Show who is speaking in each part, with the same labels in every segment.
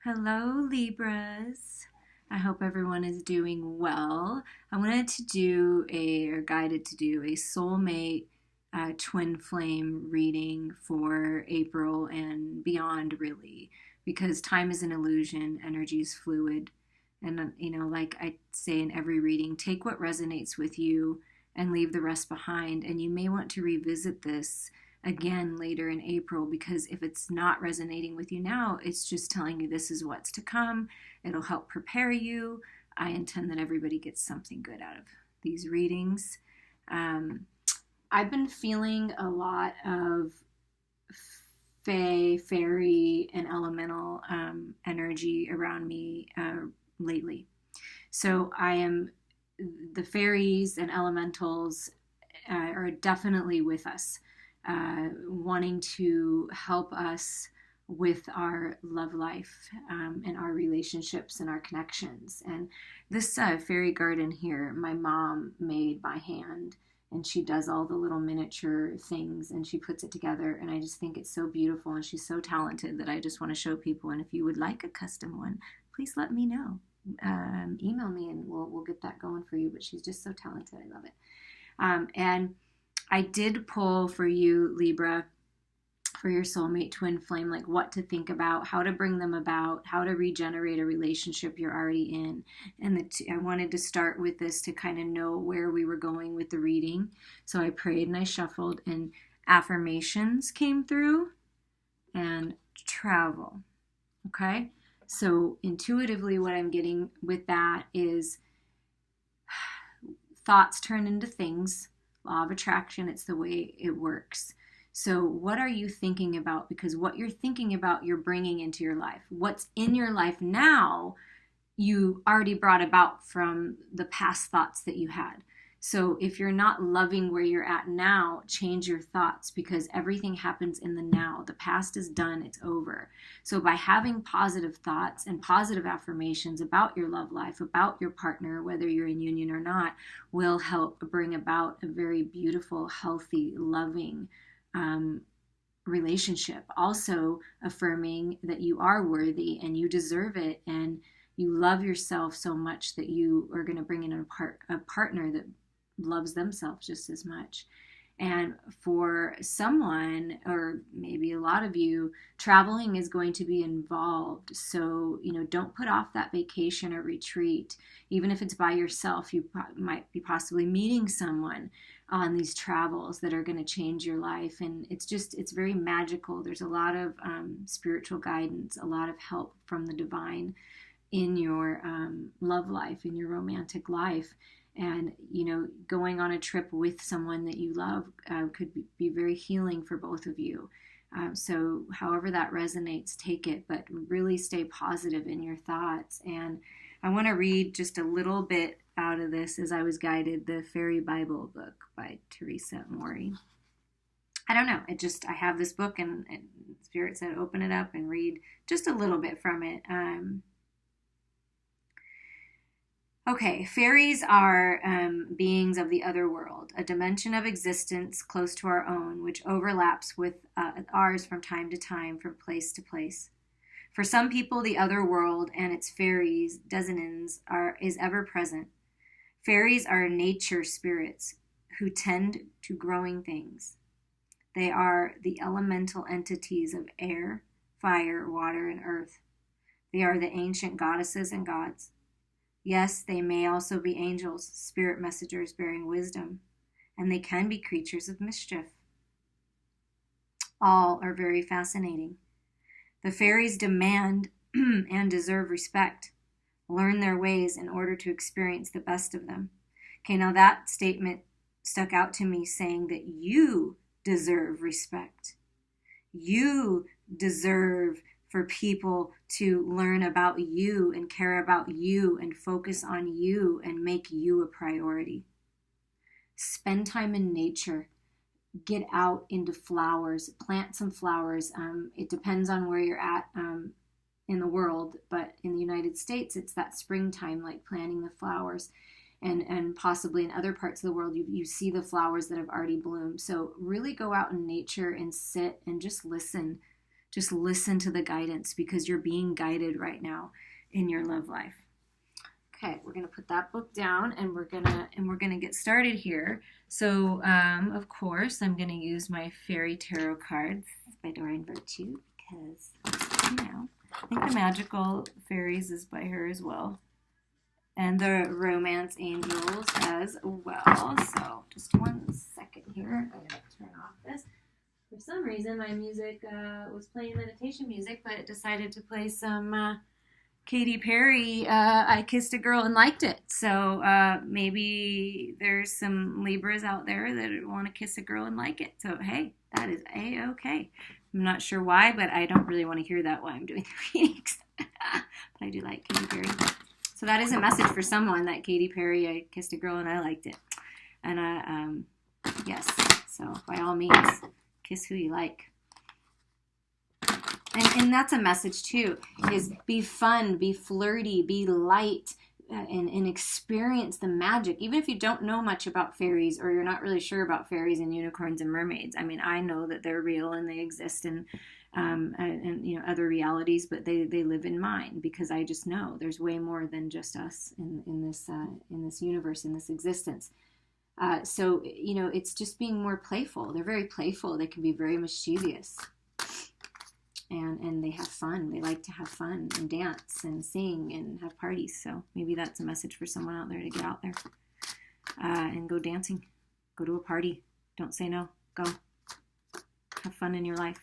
Speaker 1: Hello, Libras. I hope everyone is doing well. I wanted to do or guided to do a soulmate twin flame reading for April and beyond, really, because time is an illusion, energy is fluid. And, like I say in every reading, take what resonates with you and leave the rest behind. And you may want to revisit this again later in April, because if it's not resonating with you now, it's just telling you this is what's to come. It'll help prepare you. I intend that everybody gets something good out of these readings. I've been feeling a lot of fairy, and elemental energy around me lately. So the fairies and elementals are definitely with us, wanting to help us with our love life, and our relationships and our connections. And this fairy garden here, my mom made by hand, and she does all the little miniature things and she puts it together, and I just think it's so beautiful, and she's so talented that I just want to show people. And if you would like a custom one, please let me know. Email me and we'll get that going for you. But she's just so talented. I love it. And I did pull for you, Libra, for your soulmate twin flame, like what to think about, how to bring them about, how to regenerate a relationship you're already in. And I wanted to start with this to kind of know where we were going with the reading. So I prayed and I shuffled, and affirmations came through and travel. Okay? So intuitively, what I'm getting with that is thoughts turn into things. Law of attraction, it's the way it works. So what are you thinking about? Because what you're thinking about, you're bringing into your life. What's in your life now, you already brought about from the past thoughts that you had. So if you're not loving where you're at now, change your thoughts, because everything happens in the now. The past is done, it's over. So by having positive thoughts and positive affirmations about your love life, about your partner, whether you're in union or not, will help bring about a very beautiful, healthy, loving relationship. Also affirming that you are worthy and you deserve it, and you love yourself so much that you are going to bring in a partner that loves themselves just as much. And for someone, or maybe a lot of you, traveling is going to be involved. So, don't put off that vacation or retreat. Even if it's by yourself, you might be possibly meeting someone on these travels that are going to change your life. And it's very magical. There's a lot of spiritual guidance, a lot of help from the divine in your love life, in your romantic life. And, going on a trip with someone that you love could be very healing for both of you. So however that resonates, take it, but really stay positive in your thoughts. And I want to read just a little bit out of this as I was guided, the Fairy Bible book by Teresa Mori. I don't know. I have this book, and Spirit said, open it up and read just a little bit from it. Okay, fairies are beings of the other world, a dimension of existence close to our own, which overlaps with ours from time to time, from place to place. For some people, the other world and its fairies, designins, is ever present. Fairies are nature spirits who tend to growing things. They are the elemental entities of air, fire, water, and earth. They are the ancient goddesses and gods. Yes, they may also be angels, spirit messengers bearing wisdom, and they can be creatures of mischief. All are very fascinating. The fairies demand and deserve respect. Learn their ways in order to experience the best of them. Okay, now that statement stuck out to me, saying that you deserve respect. You deserve for people to learn about you and care about you and focus on you and make you a priority. Spend time in nature. Get out into flowers. Plant some flowers. It depends on where you're at in the world, but in the United States, it's that springtime, like planting the flowers. And possibly in other parts of the world, you see the flowers that have already bloomed. So really go out in nature and sit and just listen Just listen to the guidance, because you're being guided right now in your love life. Okay, we're gonna put that book down, and we're gonna get started here. So, of course, I'm gonna use my fairy tarot cards by Doreen Virtue, because I think the Magical Fairies is by her as well, and the Romance Angels as well. So, just one second here. I'm gonna turn off this. For some reason, my music was playing meditation music, but it decided to play some Katy Perry, I Kissed a Girl and Liked It. So maybe there's some Libras out there that want to kiss a girl and like it. So, hey, that is A-okay. I'm not sure why, but I don't really want to hear that while I'm doing the readings. But I do like Katy Perry. So that is a message for someone, that Katy Perry, I kissed a girl and I liked it. And yes, so by all means, kiss who you like. And that's a message too, is be fun, be flirty, be light, and experience the magic. Even if you don't know much about fairies, or you're not really sure about fairies and unicorns and mermaids. I mean, I know that they're real and they exist in other realities, but they live in mine, because I just know there's way more than just us in this universe, in this existence. So it's just being more playful. They're very playful. They can be very mischievous. And they have fun. They like to have fun and dance and sing and have parties. So maybe that's a message for someone out there, to get out there and go dancing. Go to a party. Don't say no. Go. Have fun in your life.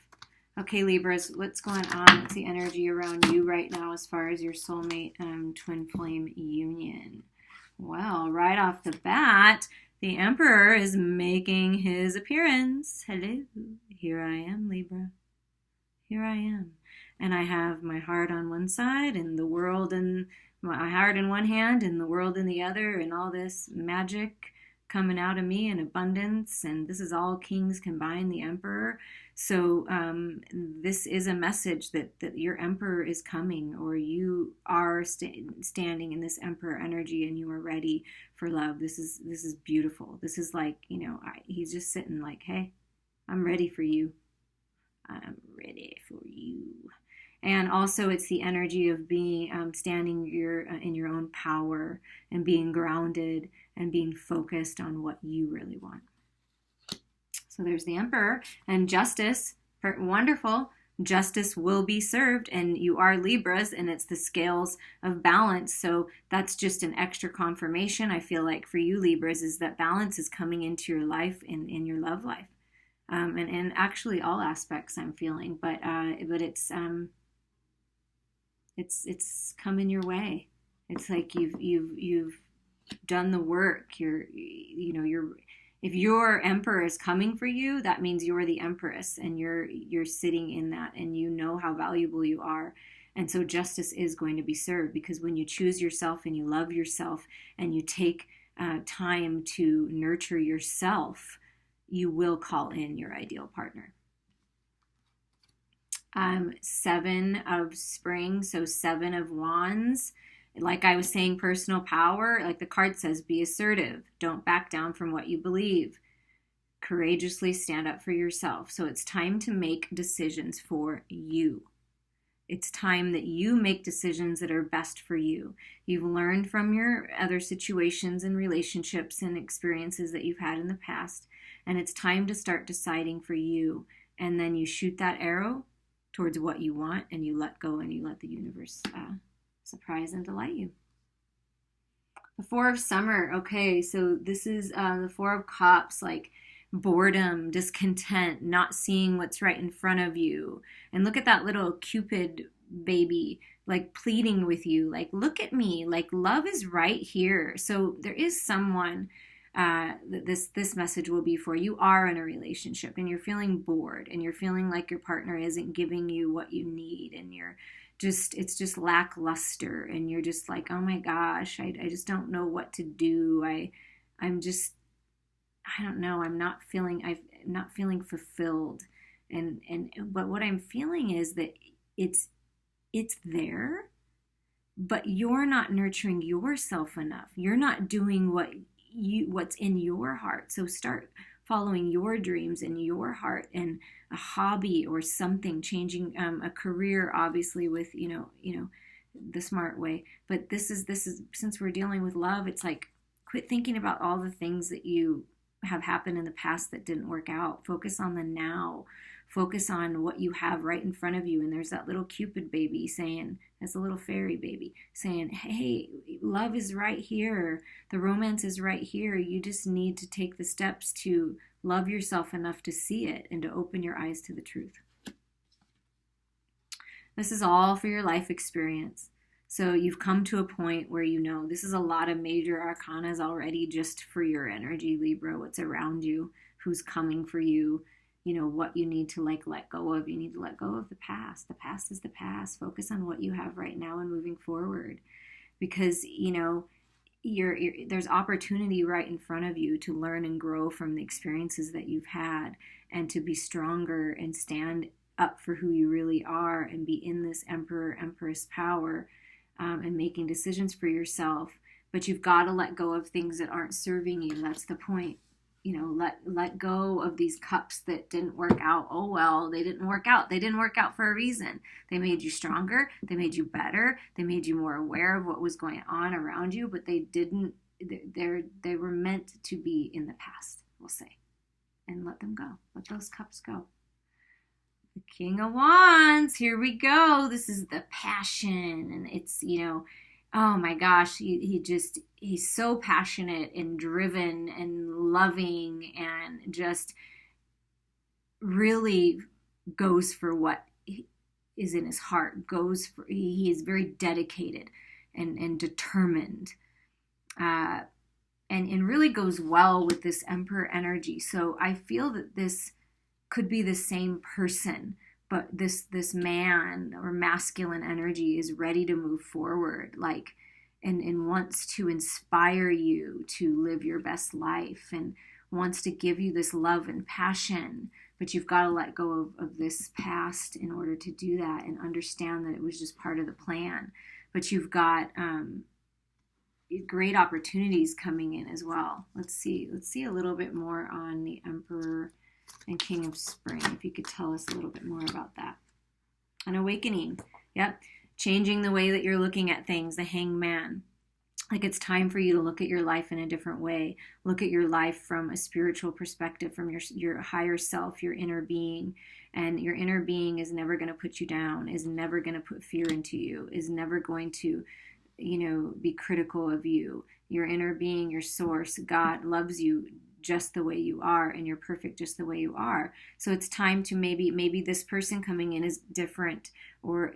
Speaker 1: Okay, Libras, what's going on? What's the energy around you right now as far as your soulmate twin flame union? Well, right off the bat, the Emperor is making his appearance. Hello. Here I am, Libra. Here I am. And I have my heart on one side, and the world, and my heart in one hand and the world in the other, and all this magic coming out of me in abundance. And this is all kings combined, the Emperor. So this is a message that your Emperor is coming, or you are standing in this Emperor energy, and you are ready for love. This is beautiful. This is like, he's just sitting like, hey, I'm ready for you. I'm ready for you. And also, it's the energy of being standing in your own power, and being grounded, and being focused on what you really want. So there's the Emperor. And justice, wonderful. Justice will be served, and you are Libras, and it's the scales of balance. So that's just an extra confirmation, I feel like, for you Libras, is that balance is coming into your life, in your love life. And actually all aspects I'm feeling, but it's coming your way. It's like you've done the work. If your Emperor is coming for you, that means you're the Empress, and you're sitting in that, and you know how valuable you are. And so justice is going to be served, because when you choose yourself and you love yourself, and you take time to nurture yourself, you will call in your ideal partner. 7 of Spring, so 7 of Wands. Like I was saying, personal power, like the card says, be assertive. Don't back down from what you believe. Courageously stand up for yourself. So it's time to make decisions for you. It's time that you make decisions that are best for you. You've learned from your other situations and relationships and experiences that you've had in the past. And it's time to start deciding for you. And then you shoot that arrow towards what you want, and you let go, and you let the universe surprise and delight you. The 4 of Summer. Okay, so this is the 4 of Cups, like boredom, discontent, not seeing what's right in front of you. And look at that little Cupid baby, like pleading with you, like, look at me, like love is right here. So there is someone this message will be for. You are in a relationship, and you're feeling bored, and you're feeling like your partner isn't giving you what you need, and it's just lackluster, and you're just like, oh my gosh, I just don't know what to do. I don't know. I'm not feeling fulfilled. But what I'm feeling is that it's there, but you're not nurturing yourself enough. You're not doing what's in your heart. So start following your dreams and your heart, and a hobby or something, changing a career, obviously with, the smart way. But this is, since we're dealing with love, it's like, quit thinking about all the things that you have happened in the past that didn't work out. Focus on the now. Focus on what you have right in front of you. And there's that little Cupid baby saying, that's a little fairy baby saying, hey, love is right here. The romance is right here. You just need to take the steps to love yourself enough to see it and to open your eyes to the truth. This is all for your life experience. So you've come to a point where you know this is a lot of major arcanas already just for your energy, Libra, what's around you, who's coming for you, what you need to let go of. You need to let go of the past. The past is the past. Focus on what you have right now and moving forward, because, there's opportunity right in front of you to learn and grow from the experiences that you've had, and to be stronger and stand up for who you really are and be in this Emperor, Empress power, and making decisions for yourself. But you've got to let go of things that aren't serving you. That's the point. Let go of these cups that didn't work out. Oh, well, they didn't work out. They didn't work out for a reason. They made you stronger. They made you better. They made you more aware of what was going on around you, but they didn't, they were meant to be in the past, we'll say. And let them go. Let those cups go. The King of Wands, here we go. This is the passion, and it's, oh my gosh, he's so passionate and driven and loving, and just really goes for what is in his heart. He is very dedicated and determined, and really goes well with this Emperor energy. So I feel that this could be the same person, but this man or masculine energy is ready to move forward, and wants to inspire you to live your best life, and wants to give you this love and passion. But you've got to let go of this past in order to do that, and understand that it was just part of the plan. But you've got great opportunities coming in as well. Let's see a little bit more on the Emperor and King of Spring. If you could tell us a little bit more about that. An awakening. Yep. Changing the way that you're looking at things. The Hangman. Like, it's time for you to look at your life in a different way. Look at your life from a spiritual perspective, from your higher self, your inner being. And your inner being is never going to put you down, is never going to put fear into you, is never going to, be critical of you. Your inner being, your source, God, loves you just the way you are, and you're perfect just the way you are. So it's time to maybe this person coming in is different, or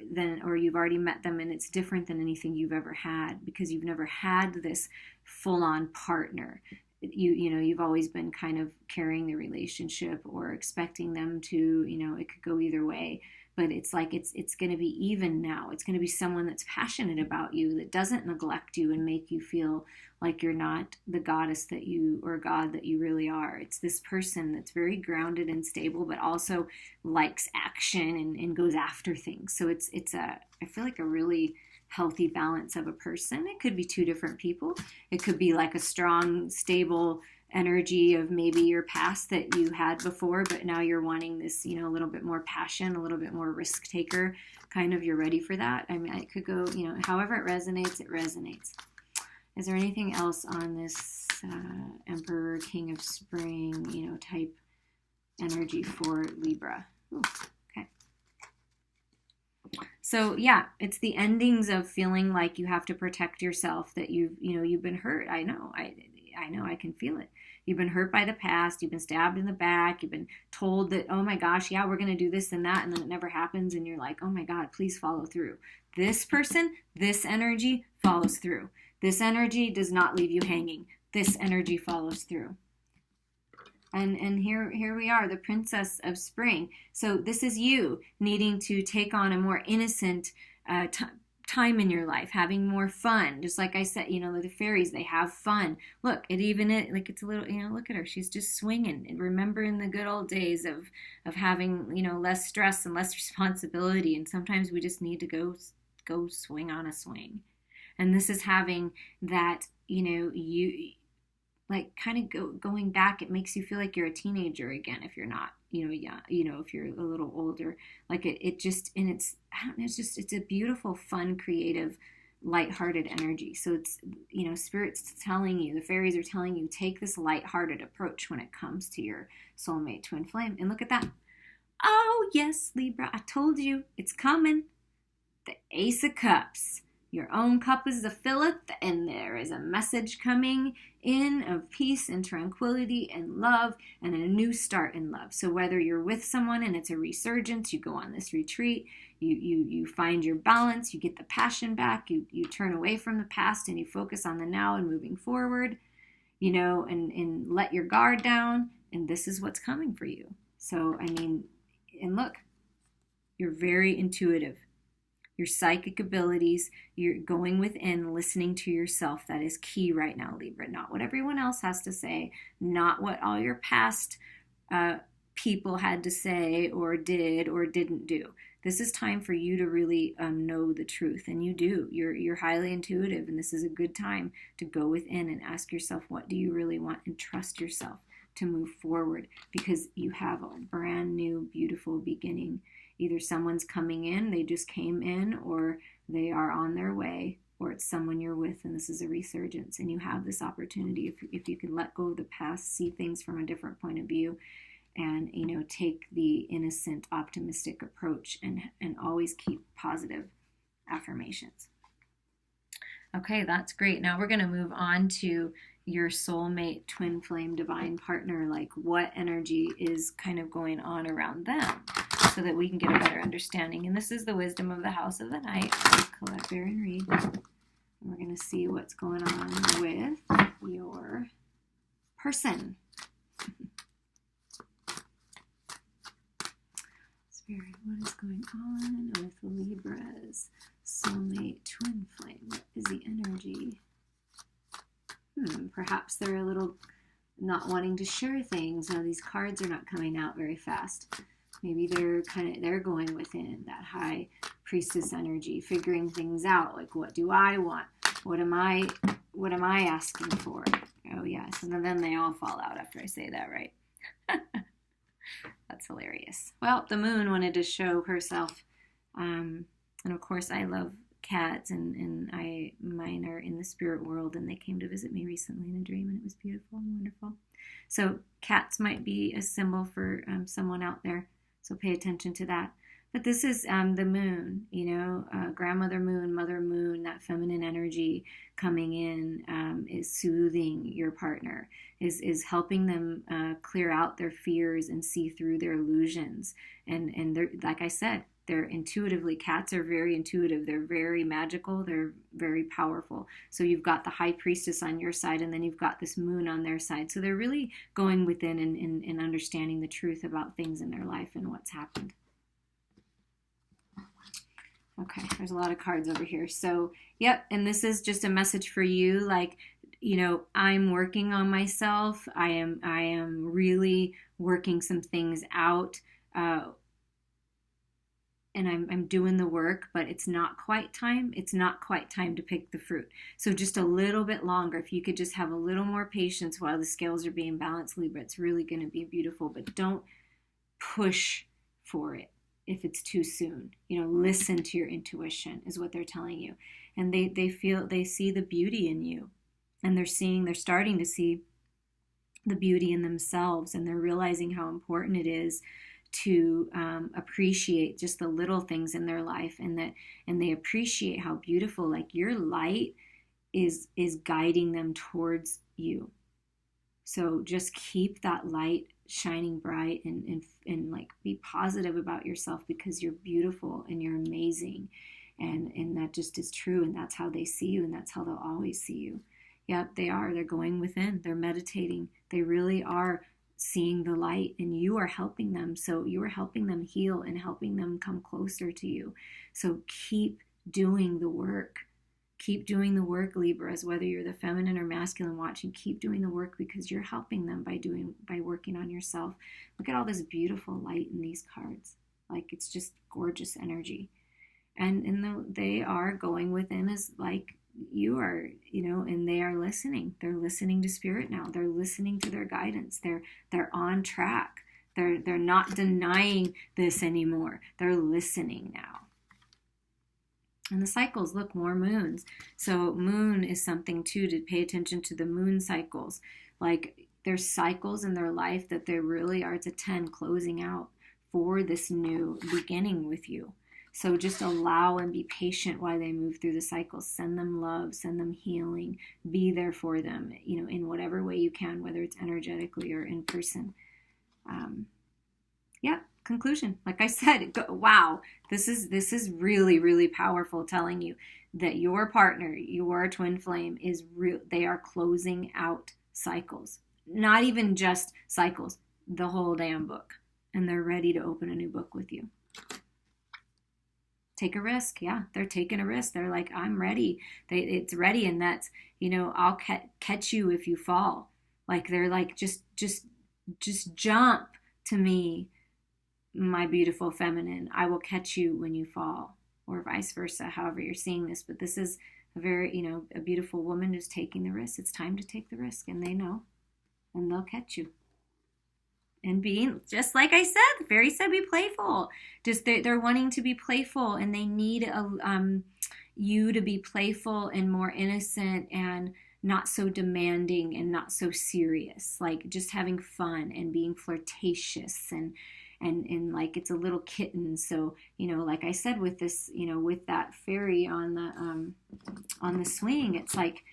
Speaker 1: you've already met them and it's different than anything you've ever had, because you've never had this full-on partner. You've always been kind of carrying the relationship or expecting them to, it could go either way. But it's like it's going to be even now. It's going to be someone that's passionate about you, that doesn't neglect you and make you feel like you're not the goddess that you, or God that you really are. It's this person that's very grounded and stable, but also likes action and goes after things. So I feel like a really healthy balance of a person. It could be two different people. It could be like a strong, stable energy of maybe your past that you had before, but now you're wanting this, a little bit more passion, a little bit more risk taker, kind of, you're ready for that. I mean, it could go, however it resonates, it resonates. Is there anything else on this Emperor, King of Spring, type energy for Libra? Ooh, okay. So yeah, it's the endings of feeling like you have to protect yourself, that you've been hurt. I know, I can feel it. You've been hurt by the past. You've been stabbed in the back. You've been told that, oh my gosh, yeah, we're going to do this and that. And then it never happens. And you're like, oh my God, please follow through. This person, this energy follows through. This energy does not leave you hanging. This energy follows through. And here we are, the Princess of Spring. So this is you needing to take on a more innocent time in your life, having more fun. Just like I said, the fairies, they have fun. Look, it's a little, look at her. She's just swinging and remembering the good old days of having, less stress and less responsibility. And sometimes we just need to go swing on a swing. And this is having that, like kind of going back, it makes you feel like you're a teenager again if you're not, yeah, if you're a little older. Like it just, and it's, I don't know, it's a beautiful, fun, creative, lighthearted energy. So it's, spirit's telling you, the fairies are telling you, take this lighthearted approach when it comes to your soulmate twin flame. And look at that. Oh, yes, Libra, I told you, it's coming. The Ace of Cups. Your own cup is the filleth, and there is a message coming in of peace and tranquility and love and a new start in love. So whether you're with someone and it's a resurgence, you go on this retreat, you find your balance, you get the passion back, you turn away from the past and you focus on the now and moving forward, and let your guard down, and this is what's coming for you. So, and look, you're very intuitive. Your psychic abilities, you're going within, listening to yourself. That is key right now, Libra. Not what everyone else has to say, not what all your past people had to say or did or didn't do. This is time for you to really know the truth, and you do. You're highly intuitive, and this is a good time to go within and ask yourself, what do you really want, and trust yourself to move forward, because you have a brand new, beautiful beginning. Either someone's coming in, they just came in, or they are on their way, or it's someone you're with, and this is a resurgence, and you have this opportunity, if you can let go of the past, see things from a different point of view, and take the innocent, optimistic approach, and always keep positive affirmations. Okay, that's great. Now we're going to move on to your soulmate twin flame divine partner, like what energy is kind of going on around them, so that we can get a better understanding. And this is the wisdom of the house of the night. Collect, bear, and read. And we're going to see what's going on with your person. Spirit, what is going on with Libra's soulmate twin flame? What is the energy? Perhaps they're a little not wanting to share things. Now these cards are not coming out very fast. Maybe they're going within that high priestess energy, figuring things out. Like, what do I want? What am I asking for? Oh yes, and then they all fall out after I say that, right? That's hilarious. Well, the moon wanted to show herself, and of course I love cats, and mine are in the spirit world, and they came to visit me recently in a dream, and it was beautiful and wonderful. So cats might be a symbol for someone out there, so pay attention to that. But this is the moon, grandmother moon, mother moon, that feminine energy coming in is soothing your partner, is helping them clear out their fears and see through their illusions. And they're, like I said, they're intuitively, cats are very intuitive. They're very magical. They're very powerful. So you've got the high priestess on your side, and then you've got this moon on their side. So they're really going within and understanding the truth about things in their life and what's happened. Okay, there's a lot of cards over here. So, yep, and this is just a message for you, like, I'm working on myself. I am really working some things out. And I'm doing the work, but it's not quite time. It's not quite time to pick the fruit. So just a little bit longer. If you could just have a little more patience while the scales are being balanced, Libra, it's really going to be beautiful. But don't push for it if it's too soon. Listen to your intuition is what they're telling you. And they see the beauty in you. And they're starting to see the beauty in themselves. And they're realizing how important it is to appreciate just the little things in their life, and they appreciate how beautiful, like, your light is guiding them towards you. So just keep that light shining bright, and like, be positive about yourself, because you're beautiful and you're amazing, and that just is true, and that's how they see you, and that's how they'll always see you. Yep, they're going within, they're meditating, they really are seeing the light, and you are helping them. So you are helping them heal and helping them come closer to you. So keep doing the work. Keep doing the work, Libras, whether you're the feminine or masculine watching, keep doing the work, because you're helping them by working on yourself. Look at all this beautiful light in these cards. Like, it's just gorgeous energy. And they are going within as, like, you are, and they are listening. They're listening to spirit now. They're listening to their guidance. They're on track. They're not denying this anymore. They're listening now. And the cycles, look, more moons. So moon is something too, to pay attention to the moon cycles. Like, there's cycles in their life that they really are to 10 closing out for this new beginning with you. So just allow and be patient while they move through the cycles. Send them love, send them healing, be there for them, in whatever way you can, whether it's energetically or in person. Conclusion. Like I said, wow, this is really, really powerful, telling you that your partner, your twin flame, is real. They are closing out cycles, not even just cycles, the whole damn book, and they're ready to open a new book with you. Take a risk. Yeah, they're taking a risk. They're like, I'm ready. It's ready, and that's, I'll catch you if you fall. Like, they're like, just jump to me, my beautiful feminine. I will catch you when you fall, or vice versa, however you're seeing this. But this is a very, a beautiful woman who's taking the risk. It's time to take the risk, and they know, and they'll catch you. And being, just like I said, the fairy said, be playful. Just they're wanting to be playful, and they need you to be playful and more innocent and not so demanding and not so serious. Like, just having fun and being flirtatious and like, it's a little kitten. So, like I said, with this, with that fairy on the swing, it's like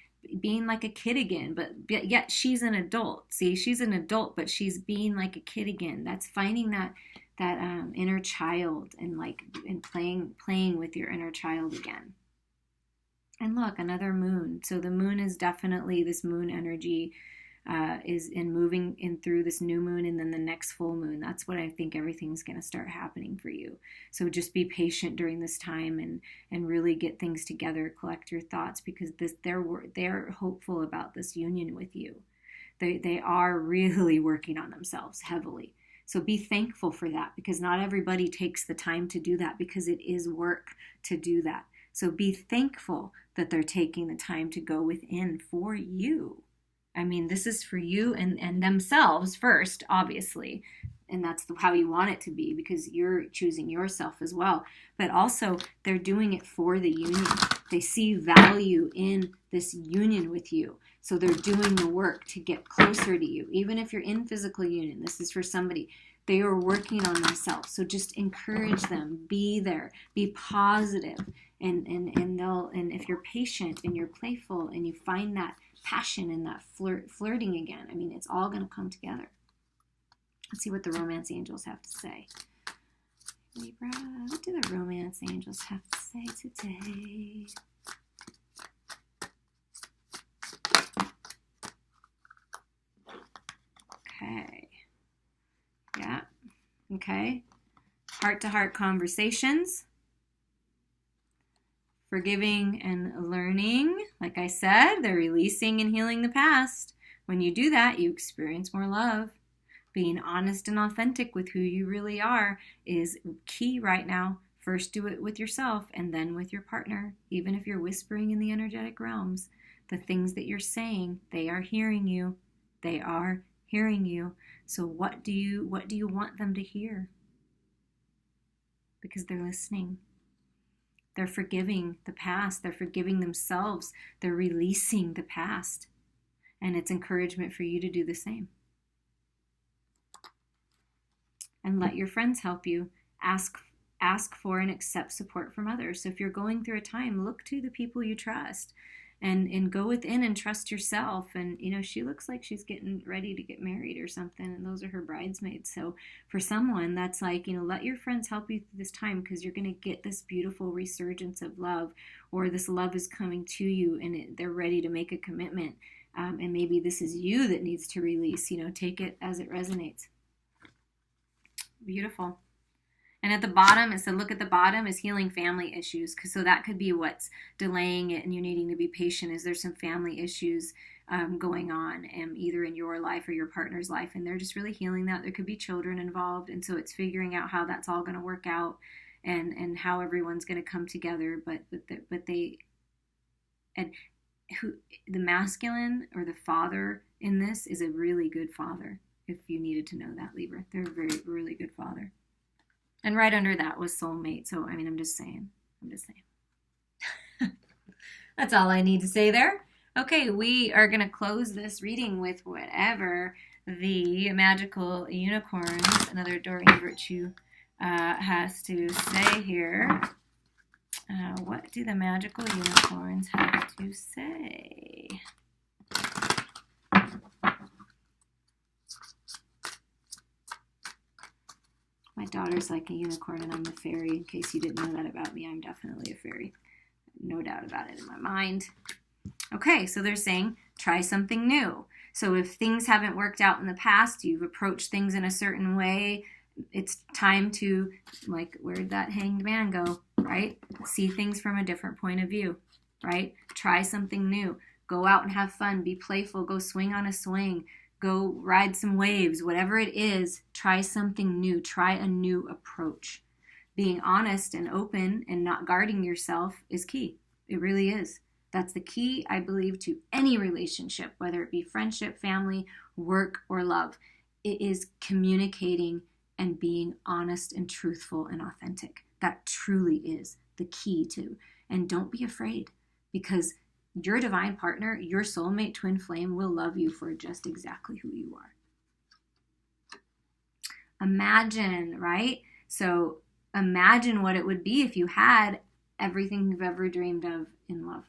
Speaker 1: being like a kid again, but yet she's an adult. See, she's an adult, but she's being like a kid again. That's finding that inner child, and playing with your inner child again. And look, another moon. So the moon is definitely, this moon energy is in moving in through this new moon, and then the next full moon. That's what I think everything's going to start happening for you. So just be patient during this time, and really get things together, collect your thoughts, because they're hopeful about this union with you. They are really working on themselves heavily. So be thankful for that, because not everybody takes the time to do that, because it is work to do that. So be thankful that they're taking the time to go within for you. I mean, this is for you and themselves first, obviously. And that's how you want it to be, because you're choosing yourself as well. But also, they're doing it for the union. They see value in this union with you. So they're doing the work to get closer to you. Even if you're in physical union, this is for somebody. They are working on themselves. So just encourage them. Be there. Be positive. And if you're patient and you're playful and you find that passion and that flirting again, I mean, it's all going to come together. Let's see what the romance angels have to say. Libra, what do the romance angels have to say today? Okay. Yeah. Okay. Heart-to-heart conversations. Forgiving and learning. Like I said, they're releasing and healing the past. When you do that, you experience more love. Being honest and authentic with who you really are is key right now. First, do it with yourself, and then with your partner. Even if you're whispering in the energetic realms, the things that you're saying, they are hearing you. They are hearing you. So what do you want them to hear? Because they're listening. They're forgiving the past. They're forgiving themselves. They're releasing the past. And it's encouragement for you to do the same. And let your friends help you. Ask for and accept support from others. So if you're going through a time, look to the people you trust. And go within and trust yourself. And, she looks like she's getting ready to get married or something, and those are her bridesmaids. So for someone, that's like, let your friends help you through this time, because you're going to get this beautiful resurgence of love, or this love is coming to you, and they're ready to make a commitment. And maybe this is you that needs to release. Take it as it resonates. Beautiful. And at the bottom, it said, look at the bottom is healing family issues. So that could be what's delaying it, and you needing to be patient. Is there some family issues going on, either in your life or your partner's life? And they're just really healing that. There could be children involved. And so it's figuring out how that's all going to work out, and how everyone's going to come together. But And who the masculine or the father in this is a really good father. If you needed to know that, Libra, they're a very, really good father. And right under that was soulmate. So, I mean, I'm just saying. That's all I need to say there. Okay, we are going to close this reading with whatever the magical unicorns, another Doreen Virtue, has to say here. What do the magical unicorns have to say? My daughter's like a unicorn and I'm a fairy. In case you didn't know that about me, I'm definitely a fairy. No doubt about it in my mind. Okay, so they're saying, try something new. So if things haven't worked out in the past, you've approached things in a certain way, it's time to, like, where'd that hanged man go, right? See things from a different point of view, right? Try something new. Go out and have fun. Be playful. Go swing on a swing. Go ride some waves. Whatever it is, try something new. Try a new approach. Being honest and open and not guarding yourself is key. It really is. That's the key, I believe, to any relationship, whether it be friendship, family, work, or love. It is communicating and being honest and truthful and authentic. That truly is the key to. And don't be afraid, because your divine partner, your soulmate twin flame, will love you for just exactly who you are. Imagine, right? So imagine what it would be if you had everything you've ever dreamed of in love.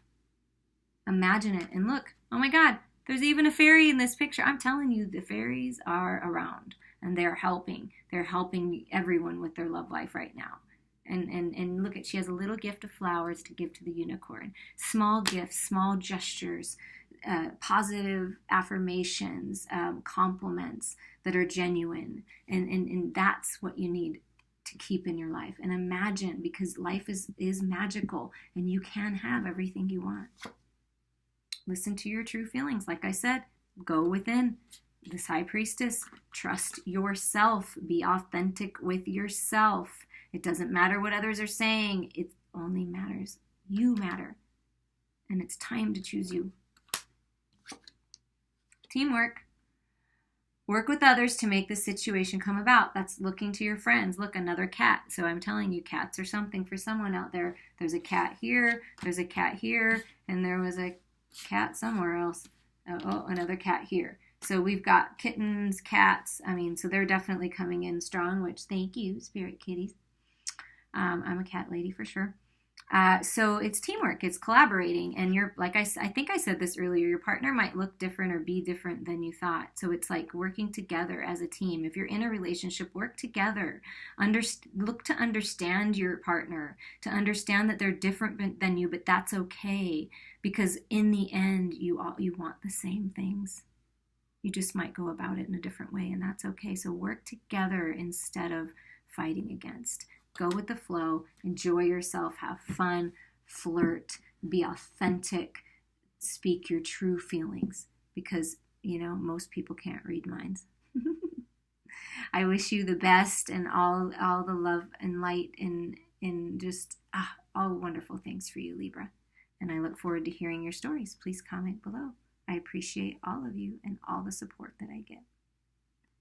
Speaker 1: Imagine it. And look, oh my God, there's even a fairy in this picture. I'm telling you, the fairies are around and they're helping. They're helping everyone with their love life right now. And look at, she has a little gift of flowers to give to the unicorn. Small gifts, small gestures, positive affirmations, compliments that are genuine. And that's what you need to keep in your life. And imagine, because life is magical and you can have everything you want. Listen to your true feelings. Like I said, go within. This high priestess, trust yourself. Be authentic with yourself. It doesn't matter what others are saying. It only matters. You matter. And it's time to choose you. Teamwork. Work with others to make the situation come about. That's looking to your friends. Look, another cat. So I'm telling you, cats are something for someone out there. There's a cat here. There's a cat here. And there was a cat somewhere else. Oh, another cat here. So we've got kittens, cats. I mean, so they're definitely coming in strong, which thank you, spirit kitties. I'm a cat lady for sure. So it's teamwork, it's collaborating. And you're, like I think I said this earlier, your partner might look different or be different than you thought. So it's like working together as a team. If you're in a relationship, work together. Look to understand your partner, to understand that they're different than you, but that's okay. Because in the end, you want the same things. You just might go about it in a different way, and that's okay. So work together instead of fighting against. Go with the flow, enjoy yourself, have fun, flirt, be authentic, speak your true feelings, because, you know, most people can't read minds. I wish you the best and all the love and light and just all wonderful things for you, Libra. And I look forward to hearing your stories. Please comment below. I appreciate all of you and all the support that I get.